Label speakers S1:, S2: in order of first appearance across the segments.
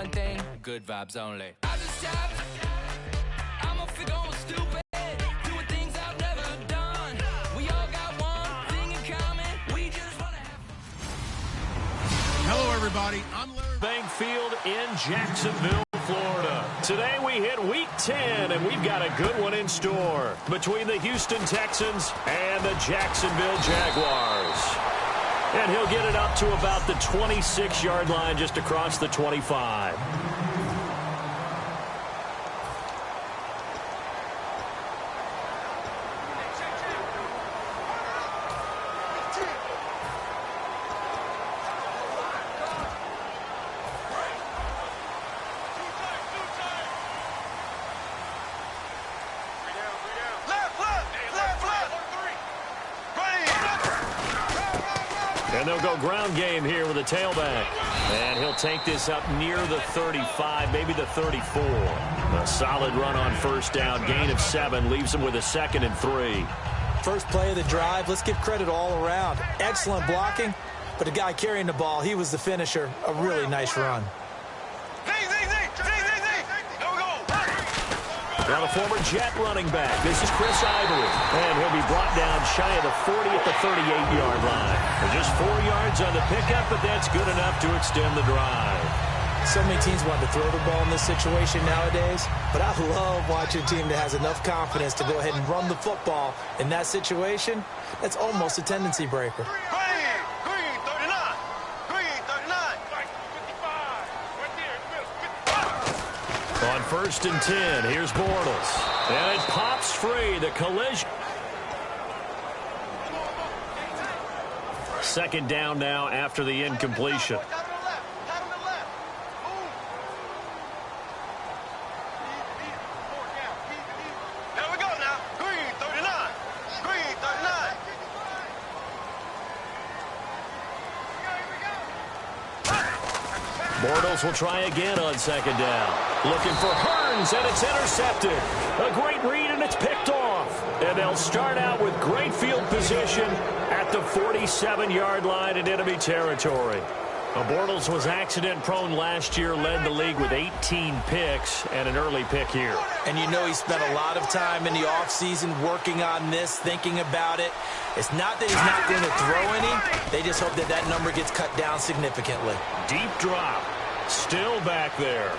S1: one thing, good vibes only. I just tapped. I'm a figure on stupid. Doing things I've never done. We all got one thing in common. We just want to have.
S2: Hello, everybody. I'm Larry.
S3: Bank Field in Jacksonville, Florida. Today we hit Week 10, and we've got a good one in store between the Houston Texans and the Jacksonville Jaguars. And he'll get it up to about the 26-yard line just across the 25. And they'll go ground game here with a tailback. And he'll take this up near the 35, maybe the 34. A solid run on first down. Gain of 7 leaves him with a 2nd and 3.
S4: First play of the drive. Let's give credit all around. Excellent blocking, but the guy carrying the ball, he was the finisher. A really nice run.
S3: Now the former Jet running back. This is Chris Ivory. And he'll be brought down shy of the 40 at the 38-yard line. Just 4 yards on the pickup, but that's good enough to extend the drive.
S4: So many teams want to throw the ball in this situation nowadays, but I love watching a team that has enough confidence to go ahead and run the football. In that situation, that's almost a tendency breaker.
S3: On 1st and 10, here's Bortles. And it pops free. The collision. 2nd down now after the incompletion. Bortles will try again on 2nd down. Looking for Hearns, and it's intercepted. A great read, and it's picked off. And they'll start out with great field position at the 47-yard line in enemy territory. Bortles was accident-prone last year, led the league with 18 picks and an early pick here.
S4: And you know he spent a lot of time in the offseason working on this, thinking about it. It's not that he's not going to throw any. They just hope that that number gets cut down significantly.
S3: Deep drop. Still back there.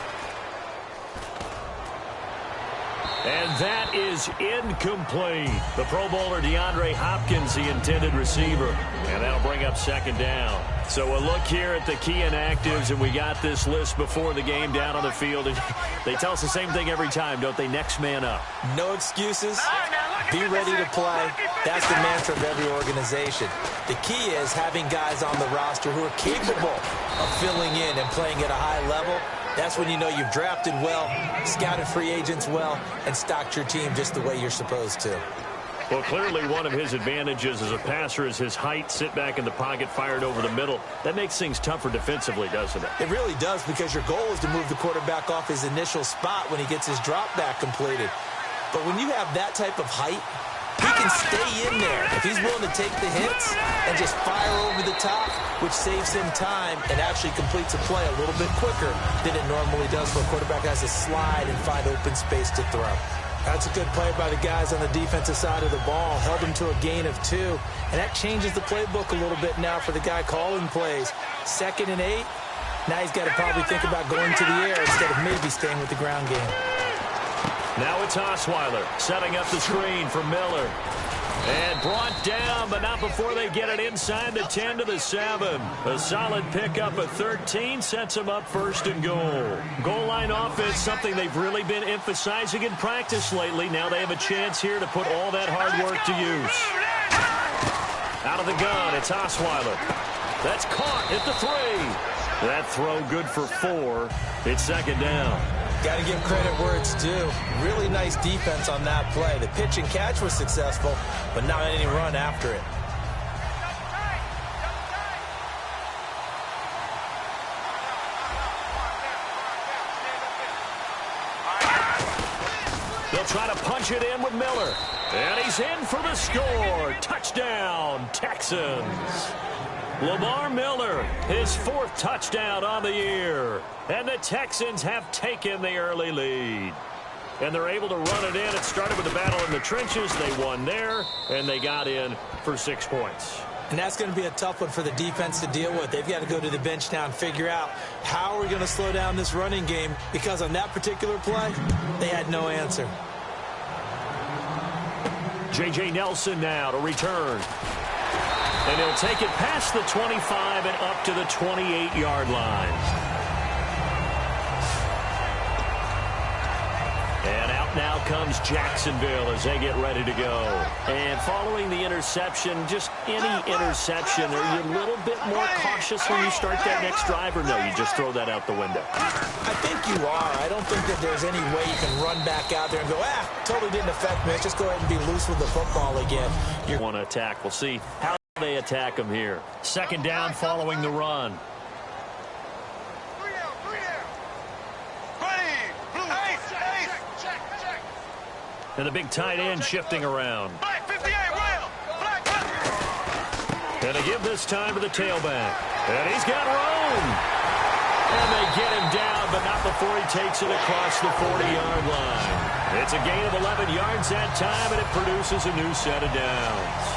S3: And that is incomplete. The Pro Bowler DeAndre Hopkins, the intended receiver. And that'll bring up 2nd down. So a look here at the key inactives, and we got this list before the game down on the field. And they tell us the same thing every time, don't they? Next man up.
S4: No excuses. Be ready to play. That's the mantra of every organization. The key is having guys on the roster who are capable of filling in and playing at a high level. That's when you know you've drafted well, scouted free agents well, and stocked your team just the way you're supposed to.
S3: Well, clearly one of his advantages as a passer is his height, sit back in the pocket, fired over the middle. That makes things tougher defensively, doesn't it?
S4: It really does, because your goal is to move the quarterback off his initial spot when he gets his drop back completed. But when you have that type of height, he can stay in there if he's willing to take the hits and just fire over the top, which saves him time and actually completes a play a little bit quicker than it normally does for a quarterback that has to slide and find open space to throw. That's a good play by the guys on the defensive side of the ball. Held him to a gain of 2. And that changes the playbook a little bit now for the guy calling plays. 2nd and 8. Now he's got to probably think about going to the air instead of maybe staying with the ground game.
S3: Now it's Osweiler setting up the screen for Miller. And brought down, but not before they get it inside the 10 to the 7. A solid pickup of 13 sets them up 1st and goal. Goal line offense, something they've really been emphasizing in practice lately. Now they have a chance here to put all that hard work to use. Out of the gun, it's Osweiler. That's caught at the 3. That throw good for 4. It's 2nd down.
S4: Got to give credit where it's due. Really nice defense on that play. The pitch and catch was successful, but not any run after it.
S3: They'll try to punch it in with Miller. And he's in for the score. Touchdown, Texans. Lamar Miller, his 4th touchdown on the year. And the Texans have taken the early lead. And they're able to run it in. It started with the battle in the trenches. They won there, and they got in for 6 points.
S4: And that's going to be a tough one for the defense to deal with. They've got to go to the bench now and figure out how are we going to slow down this running game, because on that particular play, they had no answer.
S3: J.J. Nelson now to return. And he'll take it past the 25 and up to the 28-yard line. And out now comes Jacksonville as they get ready to go. And following the interception, just any interception, are you a little bit more cautious when you start that next drive, or no, you just throw that out the window?
S4: I think you are. I don't think that there's any way you can run back out there and go, totally didn't affect me. Let's just go ahead and be loose with the football again.
S3: You want to attack. We'll see how they attack them here. 2nd down following the run. And the big tight end shifting around. And they give this time to the tailback. And he's got room. And they get him down, but not before he takes it across the 40-yard line. It's a gain of 11 yards that time, and it produces a new set of downs.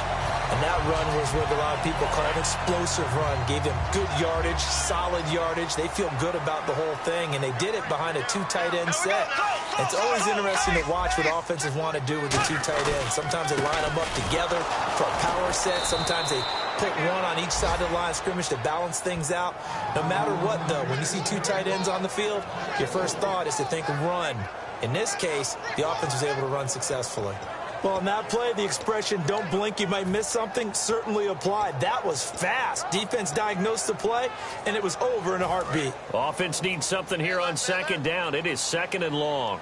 S4: And that run was what a lot of people call an explosive run. Gave them good yardage, solid yardage. They feel good about the whole thing, and they did it behind a 2 tight end set. It's always interesting to watch what offenses want to do with the 2 tight ends. Sometimes they line them up together for a power set. Sometimes they put one on each side of the line of scrimmage to balance things out. No matter what, though, when you see 2 tight ends on the field, your first thought is to think run. In this case, the offense was able to run successfully. Well, in that play, the expression, don't blink, you might miss something, certainly applied. That was fast. Defense diagnosed the play, and it was over in a heartbeat.
S3: Offense needs something here on 2nd down. It is 2nd and long.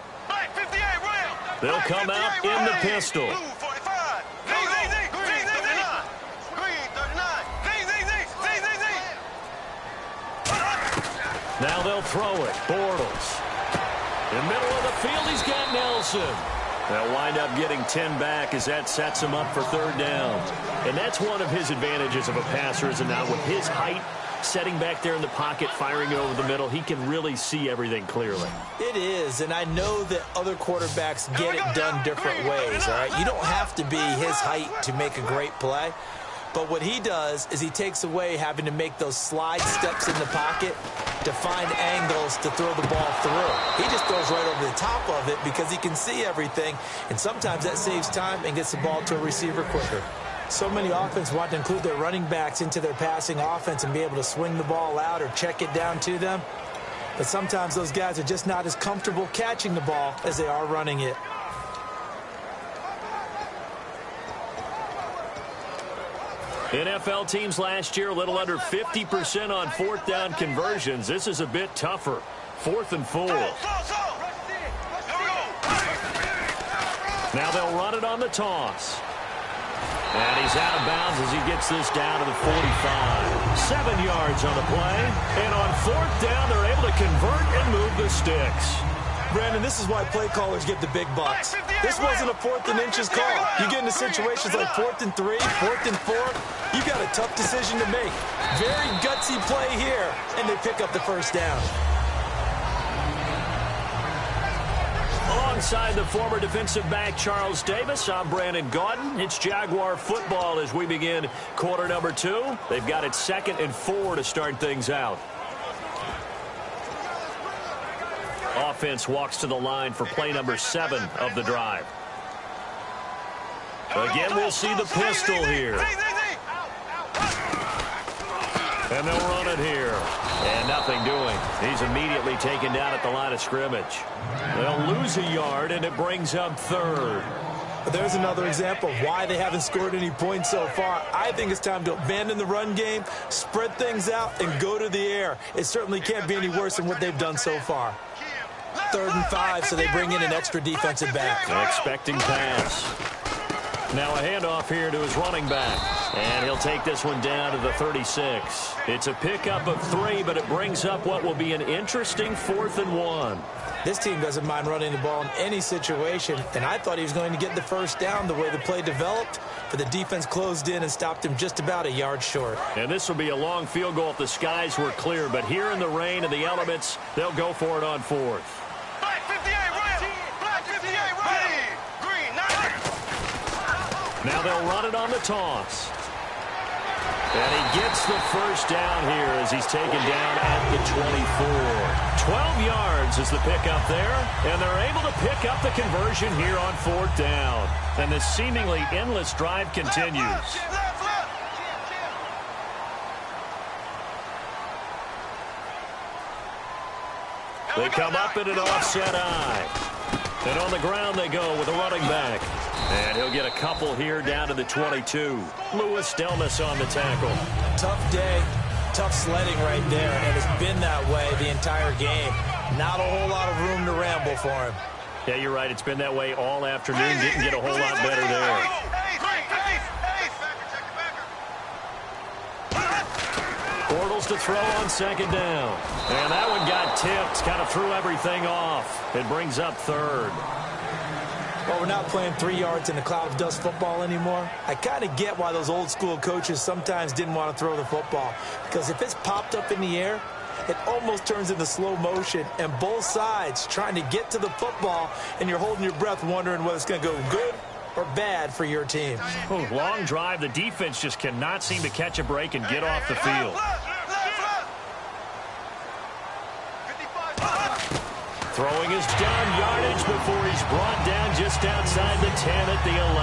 S3: They'll come out in the pistol. Now they'll throw it. Bortles. In the middle of the field, he's got Nelson. They'll wind up getting 10 back as that sets him up for 3rd down. And that's one of his advantages of a passer, is now with his height, setting back there in the pocket, firing it over the middle, he can really see everything clearly.
S4: It is, and I know that other quarterbacks get it done different ways, all right? You don't have to be his height to make a great play. But what he does is he takes away having to make those slide steps in the pocket to find angles to throw the ball through. He just throws right over the top of it because he can see everything, and sometimes that saves time and gets the ball to a receiver quicker. So many offenses want to include their running backs into their passing offense and be able to swing the ball out or check it down to them. But sometimes those guys are just not as comfortable catching the ball as they are running it.
S3: NFL teams last year a little under 50% on 4th down conversions. This is a bit tougher. 4th and 4. Now they'll run it on the toss. And he's out of bounds as he gets this down to the 45. 7 yards on the play. And on 4th down, they're able to convert and move the sticks.
S4: Brandon, this is why play callers get the big bucks. This wasn't a 4th and inches call. You get into situations like 4th and 3, 4th and 4. You've got a tough decision to make. Very gutsy play here, and they pick up the 1st down.
S3: Alongside the former defensive back Charles Davis, I'm Brandon Gaudin. It's Jaguar football as we begin quarter number 2. They've got it 2nd and 4 to start things out. Offense walks to the line for play number 7 of the drive. Again, we'll see the pistol here. And they'll run it here. And nothing doing. He's immediately taken down at the line of scrimmage. They'll lose a yard, and it brings up 3rd.
S4: But there's another example of why they haven't scored any points so far. I think it's time to abandon the run game, spread things out, and go to the air. It certainly can't be any worse than what they've done so far. 3rd and 5, so they bring in an extra defensive back.
S3: An expecting pass. Now a handoff here to his running back. And he'll take this one down to the 36. It's a pickup of 3, but it brings up what will be an interesting 4th and 1.
S4: This team doesn't mind running the ball in any situation, and I thought he was going to get the first down the way the play developed, but the defense closed in and stopped him just about a yard short.
S3: And this will be a long field goal if the skies were clear, but here in the rain and the elements, they'll go for it on fourth.
S2: Black 58 ready! Black 58 ready! Green 90!
S3: Now they'll run it on the toss. And he gets the first down here as he's taken down at the 24. 12 yards is the pickup there, and they're able to pick up the conversion here on fourth down. And this seemingly endless drive continues. They come up in an offset eye. And on the ground they go with a running back. And he'll get a couple here down to the 22. Louis Delmas on the tackle.
S4: Tough day, tough sledding right there, and it's been that way the entire game. Not a whole lot of room to ramble for him.
S3: Yeah, you're right. It's been that way all afternoon. Didn't get a whole lot better there. Bortles to throw on second down. And that one got tipped. Kind of threw everything off. It brings up third.
S4: Well, we're not playing 3 yards in a cloud of dust football anymore. I kind of get why those old school coaches sometimes didn't want to throw the football. Because if it's popped up in the air, it almost turns into slow motion. And both sides trying to get to the football, and you're holding your breath wondering whether it's going to go good or bad for your team.
S3: Oh, long drive. The defense just cannot seem to catch a break and get off the field. Throwing is down yardage before he's brought down just outside the 10 at the 11.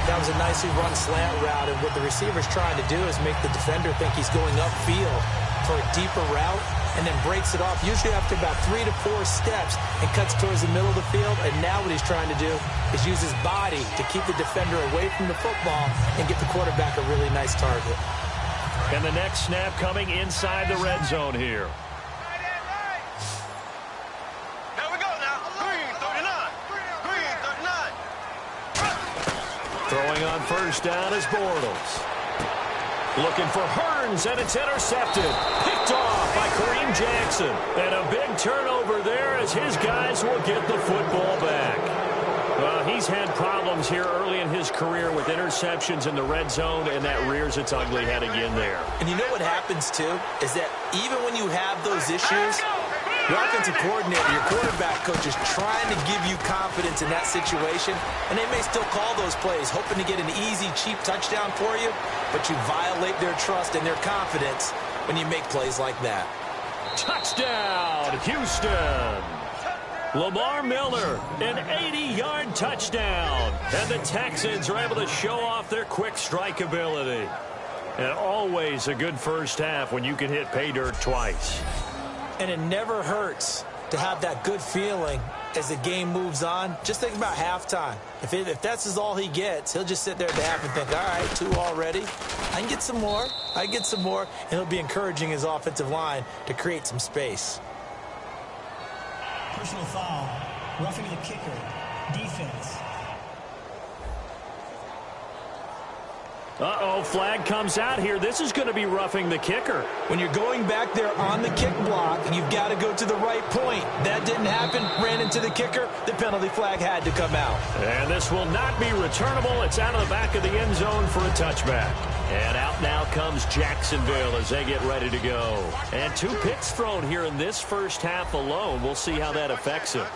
S4: That was a nicely run slant route, and what the receiver's trying to do is make the defender think he's going upfield for a deeper route, and then breaks it off, usually after about 3 to 4 steps, and cuts towards the middle of the field. And now what he's trying to do is use his body to keep the defender away from the football and get the quarterback a really nice target.
S3: And the next snap coming inside the red zone here. Throwing on first down is Bortles. Looking for Hearns, and it's intercepted. Picked off by Kareem Jackson. And a big turnover there as his guys will get the football back. Well, he's had problems here early in his career with interceptions in the red zone, and that rears its ugly head again there.
S4: And you know what happens, too, is that even when you have those issues, your offensive coordinator, your quarterback coach is trying to give you confidence in that situation, and they may still call those plays, hoping to get an easy, cheap touchdown for you, but you violate their trust and their confidence when you make plays like that.
S3: Touchdown, Houston! Lamar Miller, an 80-yard touchdown, and the Texans are able to show off their quick strike ability. And always a good first half when you can hit pay dirt twice.
S4: And it never hurts to have that good feeling as the game moves on. Just think about halftime. If that's all he gets, he'll just sit there at the half and think, all right, 2 already. I can get some more. I can get some more. And he'll be encouraging his offensive line to create some space.
S5: Personal foul. Roughing the kicker. Defense.
S3: Uh-oh, flag comes out here. This is going to be roughing the kicker.
S4: When you're going back there on the kick block, you've got to go to the right point. That didn't happen. Ran into the kicker. The penalty flag had to come out.
S3: And this will not be returnable. It's out of the back of the end zone for a touchback. And out now comes Jacksonville as they get ready to go. And 2 picks thrown here in this first half alone. We'll see how that affects him.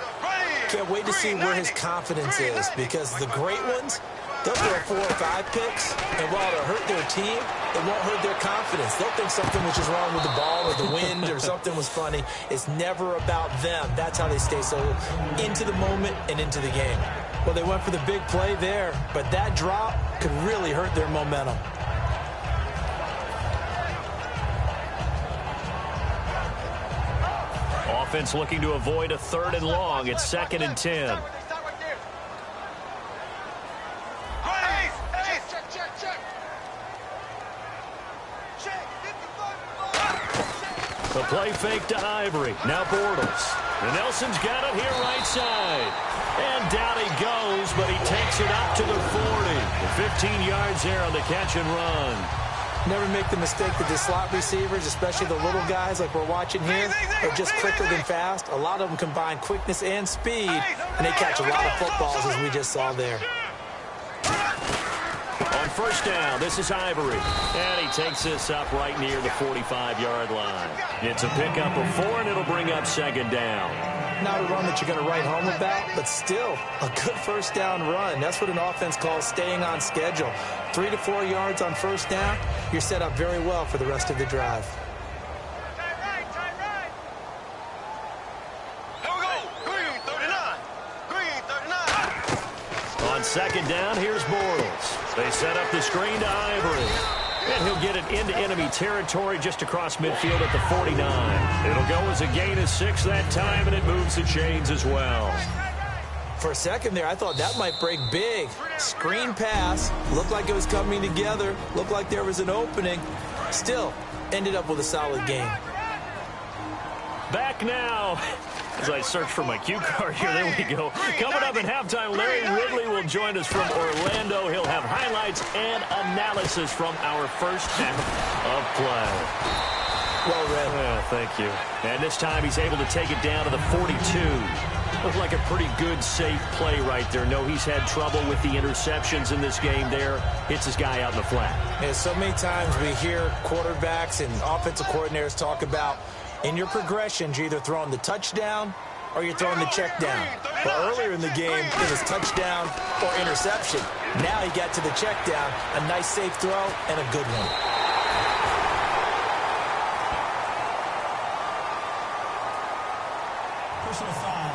S4: Can't wait to see where his confidence is, because the great ones, they'll throw 4 or 5 picks, and while it'll hurt their team, it won't hurt their confidence. They'll think something was just wrong with the ball or the wind or something was funny. It's never about them. That's how they stay so into the moment and into the game. Well, they went for the big play there, but that drop could really hurt their momentum.
S3: Offense looking to avoid a 3rd and long. It's 2nd and 10. The play fake to Ivory. Now Bortles. And Nelson's got it here right side. And down he goes, but he takes it up to the 40. 15 yards there on the catch and run.
S4: Never make the mistake that the slot receivers, especially the little guys like we're watching here, are just quicker than fast. A lot of them combine quickness and speed, and they catch a lot of footballs, as we just saw there.
S3: On first down, this is Ivory. And he takes this up right near the 45-yard line. It's a pickup of 4, and it'll bring up second down.
S4: Not a run that you're going to write home about, but still a good first down run. That's what an offense calls staying on schedule. 3 to 4 yards on first down, you're set up very well for the rest of the drive.
S2: Here we go. Green 39. Green 39.
S3: On second down, here's Bortles. They set up the screen to Ivory. And he'll get it into enemy territory just across midfield at the 49. It'll go as a gain of 6 that time, and it moves the chains as well.
S4: For a second there, I thought that might break big. Screen pass. Looked like it was coming together. Looked like there was an opening. Still, ended up with a solid gain.
S3: Back now. As I search for my cue card here, there we go. Coming up at halftime, Larry Ridley will join us from Orlando. He'll have highlights and analysis from our first half of play.
S4: Well read.
S3: Well, thank you. And this time he's able to take it down to the 42. Looked like a pretty good, safe play right there. No, he's had trouble with the interceptions in this game there. Hits his guy out in the flat.
S4: Yeah, so many times we hear quarterbacks and offensive coordinators talk about in your progressions, you're either throwing the touchdown or you're throwing the check down. But earlier in the game, it was touchdown or interception. Now he got to the check down, a nice safe throw, and a good one.
S5: Personal foul,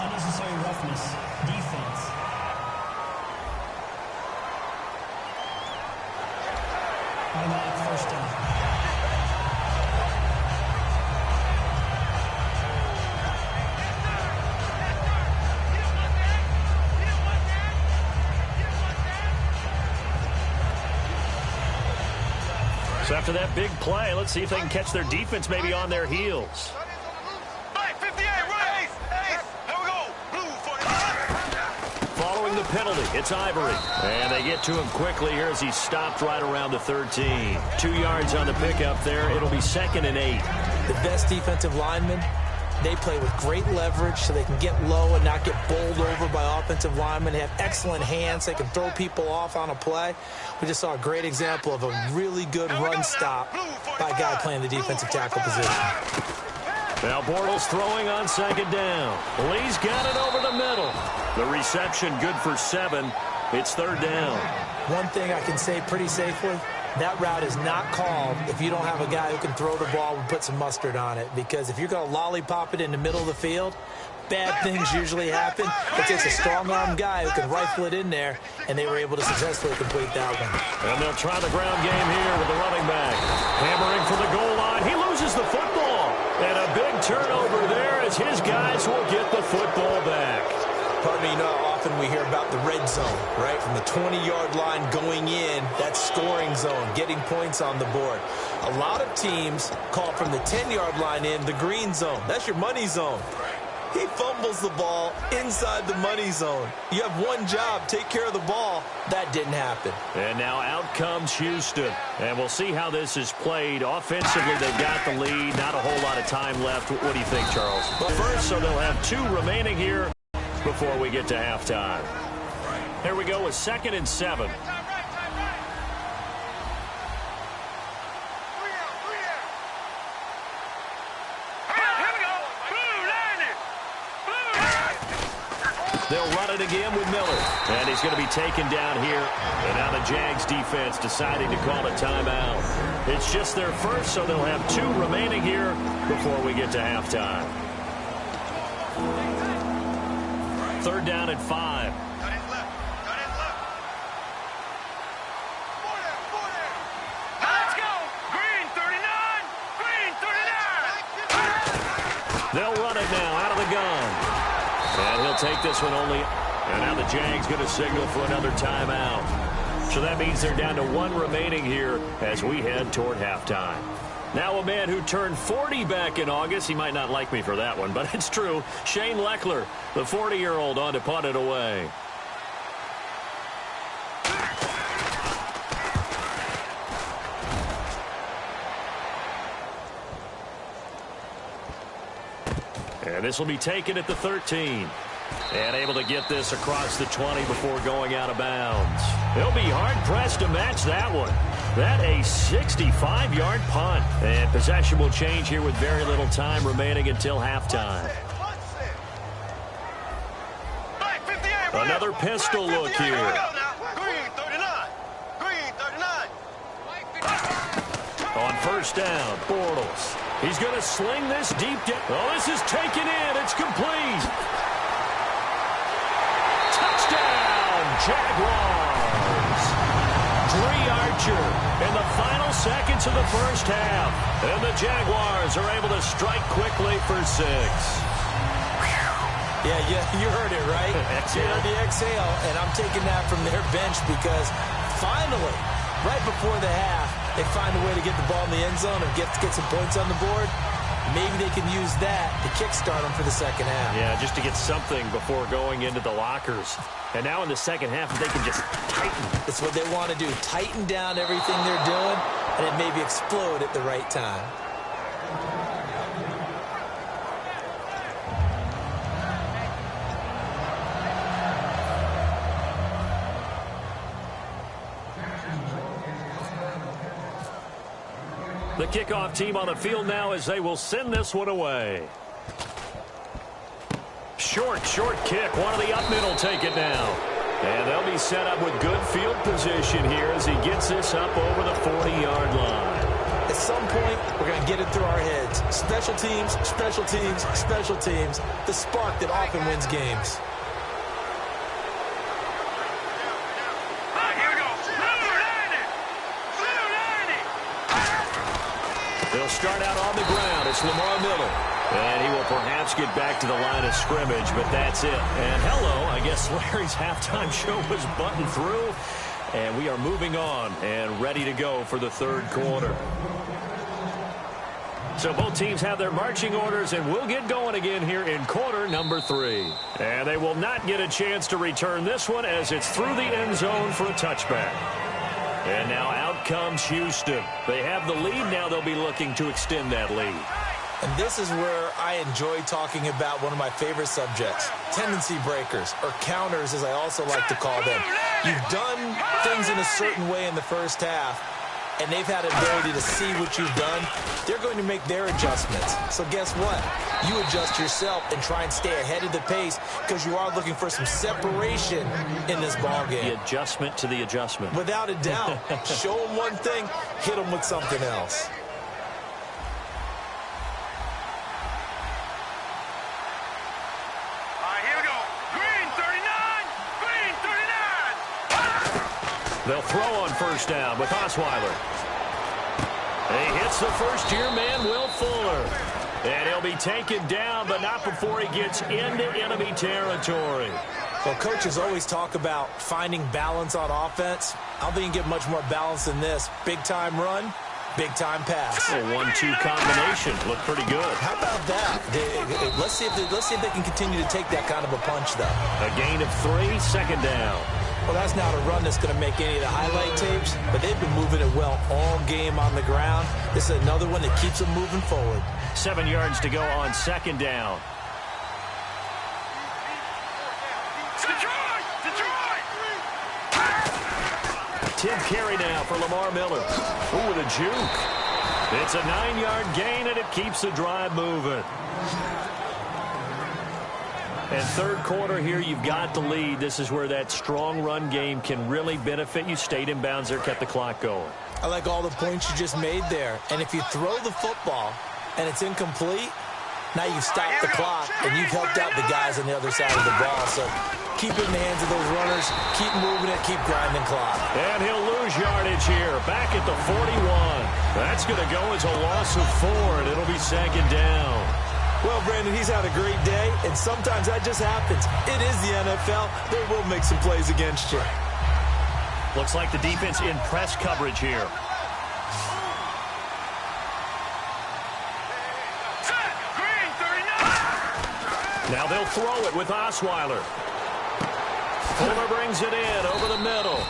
S5: unnecessary roughness, defense. Automatic first down.
S3: So after that big play, let's see if they can catch their defense maybe on their heels.
S2: Black 58, right. Ace. Here we go. Blue 45.
S3: Following the penalty, it's Ivory. And they get to him quickly here as he's stopped right around the 13. 2 yards on the pickup there. It'll be 2nd and 8.
S4: The best defensive linemen, they play with great leverage so they can get low and not get bowled over by offensive linemen. They have excellent hands. They can throw people off on a play. We just saw a great example of a really good run stop by a guy playing the defensive tackle position.
S3: Now Bortles throwing on second down. Lee's got it over the middle. The reception good for 7. It's 3rd down.
S4: One thing I can say pretty safely, that route is not called if you don't have a guy who can throw the ball and put some mustard on it. Because if you're going to lollipop it in the middle of the field, bad things usually happen. It takes a strong-arm guy who can rifle it in there, and they were able to successfully complete that one.
S3: And they'll try the ground game here with the running back. Hammering for the goal line. He loses the football. And a big turnover there as his guys will get the football back.
S4: Pardon me, you know how often we hear about the red zone, right? From the 20-yard line going in, that scoring zone, getting points on the board. A lot of teams call from the 10-yard line in the green zone. That's your money zone. He fumbles the ball inside the money zone. You have one job, take care of the ball. That didn't happen.
S3: And now out comes Houston. And we'll see how this is played. Offensively, they've got the lead. Not a whole lot of time left. What do you think, Charles? But first, so they'll have 2 remaining here before we get to halftime. Here we go with 2nd and 7. They'll run it again with Miller. And he's going to be taken down here. And now the Jags defense deciding to call a timeout. It's just their first, so they'll have 2 remaining here before we get to halftime. 3rd down and 5.
S2: Let's go. Green 39. Green 39.
S3: They'll run it now out of the gun. And he'll take this one only. And now the Jags going to signal for another timeout. So that means they're down to 1 remaining here as we head toward halftime. Now a man who turned 40 back in August. He might not like me for that one, but it's true. Shane Lechler, the 40-year-old, on to punt it away. And this will be taken at the 13. And able to get this across the 20 before going out of bounds. He'll be hard-pressed to match that one. That a 65-yard punt. And possession will change here with very little time remaining until halftime. Another pistol look here.
S2: Green 39. Green 39.
S3: On first down, Bortles. He's going to sling this deep down. Oh, this is taken in. It's complete. Touchdown, Jaguars. Dree Archer in the final seconds of the first half. And the Jaguars are able to strike quickly for 6.
S4: Yeah, you heard it, right?
S3: Exhale.
S4: You heard the exhale, and I'm taking that from their bench because finally, right before the half, they find a way to get the ball in the end zone and get some points on the board. Maybe they can use that to kickstart them for the second half.
S3: Yeah, just to get something before going into the lockers. And now in the second half, they can just tighten.
S4: That's what they want to do, tighten down everything they're doing, and then maybe explode at the right time.
S3: The kickoff team on the field now as they will send this one away. Short kick. One of the up middle take it now. And they'll be set up with good field position here as he gets this up over the 40-yard line.
S4: At some point, we're going to get it through our heads. Special teams, special teams, special teams. The spark that often wins games.
S3: They'll start out on the ground. It's Lamar Miller. And he will perhaps get back to the line of scrimmage, but that's it. And hello, I guess Larry's halftime show was buttoned through. And we are moving on and ready to go for the third quarter. So both teams have their marching orders, and we'll get going again here in quarter number 3. And they will not get a chance to return this one as it's through the end zone for a touchback. And now out comes Houston. They have the lead. Now they'll be looking to extend that lead.
S4: And this is where I enjoy talking about one of my favorite subjects, tendency breakers, or counters as I also like to call them. You've done things in a certain way in the first half, and they've had an ability to see what you've done. They're going to make their adjustments. So guess what? You adjust yourself and try and stay ahead of the pace because you are looking for some separation in this ballgame.
S3: The adjustment to the adjustment.
S4: Without a doubt. Show them one thing, hit them with something else.
S3: They'll throw on first down with Osweiler. He hits the first-year man, Will Fuller. And he'll be taken down, but not before he gets into enemy territory.
S4: Well, coaches always talk about finding balance on offense. I don't think you can get much more balance than this. Big-time run, big-time pass.
S3: A 1-2 combination. Looked pretty good.
S4: How about that? Let's see if they can continue to take that kind of a punch, though.
S3: A gain of 3, second down.
S4: Well, that's not a run that's going to make any of the highlight tapes, but they've been moving it well all game on the ground. This is another one that keeps them moving forward.
S3: 7 yards to go on second down. Tim carry now for Lamar Miller. Ooh, with a juke. It's a 9-yard gain, and it keeps the drive moving. And third quarter here, you've got the lead. This is where that strong run game can really benefit you. Stayed in bounds there, kept the clock going.
S4: I like all the points you just made there. And if you throw the football and it's incomplete, now you've stopped the clock and you've helped out the guys on the other side of the ball. So keep it in the hands of those runners. Keep moving it. Keep grinding clock.
S3: And he'll lose yardage here. Back at the 41. That's going to go as a loss of 4, and it'll be second down.
S4: Well, Brandon, he's had a great day, and sometimes that just happens. It is the NFL. They will make some plays against you.
S3: Looks like the defense in press coverage here. Now they'll throw it with Osweiler. Fuller brings it in over the middle.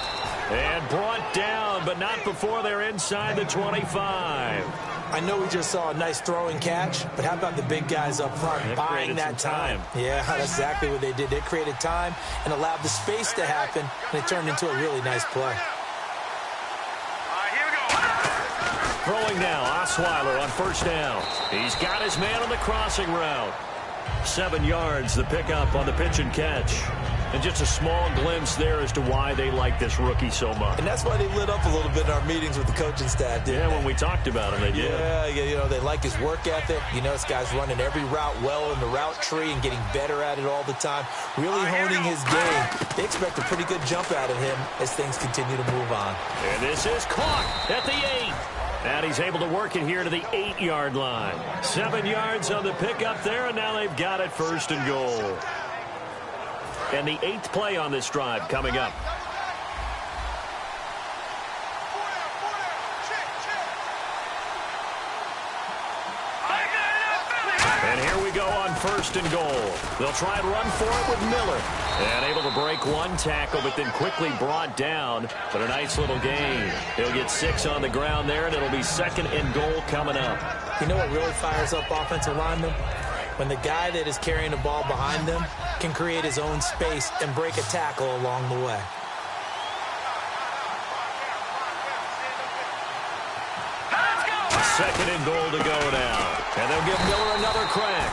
S3: And brought down, but not before they're inside the 25.
S4: I know we just saw a nice throwing catch, but how about the big guys up front buying that time? Yeah, that's exactly what they did. They created time and allowed the space to happen, and it turned into a really nice play.
S3: Throwing now, Osweiler on first down. He's got his man on the crossing route. 7 yards, the pickup on the pitch and catch. And just a small glimpse there as to why they like this rookie so much.
S4: And that's why they lit up a little bit in our meetings with the coaching staff, didn't they?
S3: When we talked about him, they did.
S4: Yeah, you know, they like his work ethic. You know, this guy's running every route well in the route tree and getting better at it all the time. Really honing his game. They expect a pretty good jump out of him as things continue to move on.
S3: And this is caught at the 8. And he's able to work it here to the 8-yard line. 7 yards on the pickup there, and now they've got it first and goal. And the 8th play on this drive coming up. And here we go on first and goal. They'll try and run for it with Miller. And able to break one tackle, but then quickly brought down. But a nice little gain. He'll get 6 on the ground there, and it'll be second and goal coming up.
S4: You know what really fires up offensive linemen? When the guy that is carrying the ball behind them can create his own space and break a tackle along the way.
S3: Second and goal to go now. And they'll give Miller another crack.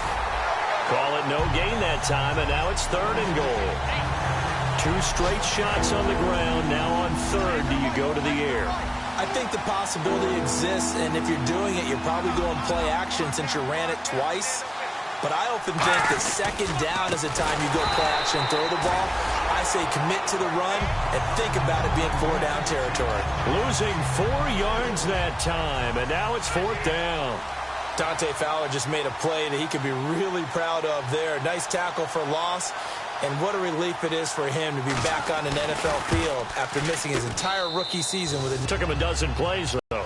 S3: Call it no gain that time, and now it's third and goal. 2 straight shots on the ground. Now on third, do you go to the air?
S4: I think the possibility exists, and if you're doing it, you're probably going play action since you ran it twice. But I often think that second down is the time you go play action and throw the ball. I say commit to the run and think about it being 4-down territory.
S3: Losing 4 yards that time, and now it's 4th down.
S4: Dante Fowler just made a play that he could be really proud of there. Nice tackle for loss, and what a relief it is for him to be back on an NFL field after missing his entire rookie season.
S3: Took him a dozen plays, though.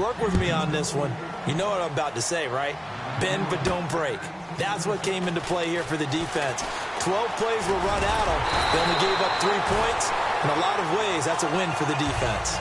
S4: Work with me on this one. You know what I'm about to say, right? Bend but don't break. That's what came into play here for the defense. 12 plays were run at them. They only gave up 3 points. In a lot of ways, that's a win for the defense.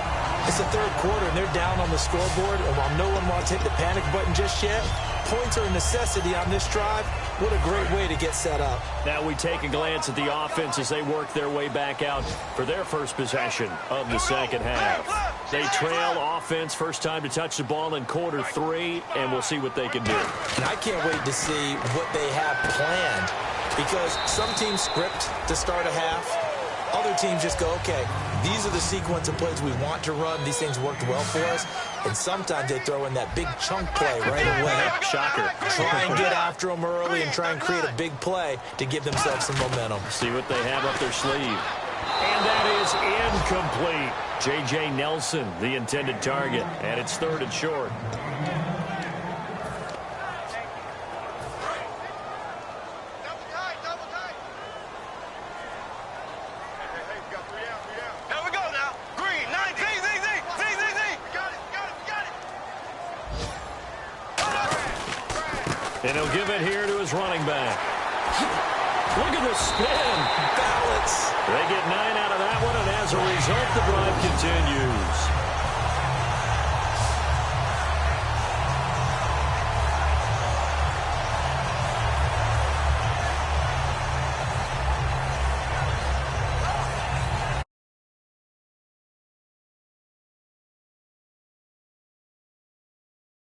S4: It's the third quarter, and they're down on the scoreboard. And while no one wants to hit the panic button just yet, points are a necessity on this drive. What a great way to get set up.
S3: Now we take a glance at the offense as they work their way back out for their first possession of the second half. They trail offense first time to touch the ball in quarter 3, and we'll see what they can do.
S4: And I can't wait to see what they have planned, because some teams script to start a half. Other teams just go, okay, these are the sequence of plays we want to run. These things worked well for us. And sometimes they throw in that big chunk play right away.
S3: Shocker.
S4: Try and get after them early and try and create a big play to give themselves some momentum.
S3: See what they have up their sleeve. And that is incomplete. J.J. Nelson, the intended target. And it's third and short. And he'll give it here to his running back. Look at the spin.
S4: Balance.
S3: They get 9 out of that one, and as a result, the drive continues.